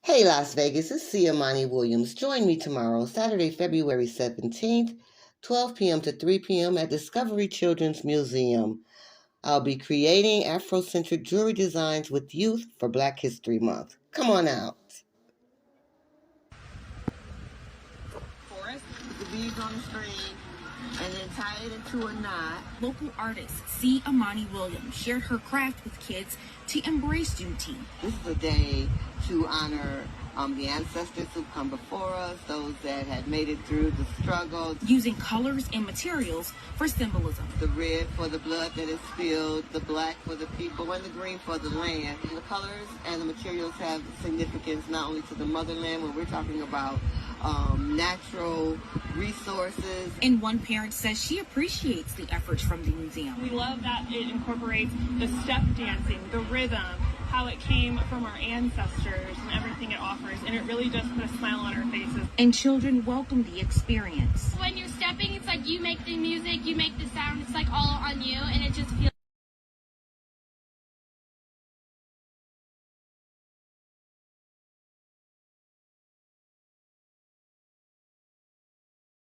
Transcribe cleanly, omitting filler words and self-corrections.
Hey Las Vegas, it's CImaniWilliams. Join me tomorrow, Saturday, February 17th, 12 p.m. to 3 p.m. at Discovery Children's Museum. I'll be creating Afrocentric jewelry designs with youth for Black History Month. Come on out. Forest with the beads on the string and then tie it into a knot. Local artist CImaniWilliams shared her craft with kids to embrace Juneteenth. This is a day to honor the ancestors who've come before us, those that had made it through the struggle. Using colors and materials for symbolism. The red for the blood that is spilled, the black for the people, and the green for the land. And the colors and the materials have significance not only to the motherland when we're talking about natural resources. And one parent says she appreciates the efforts from the museum. We love that it incorporates the step dancing, the rhythm, how it came from our ancestors and everything it offers, and it really does put a smile on our faces. And children welcome the experience. When you're stepping, it's like you make the music, you make the sound, it's like all on you, and it just feels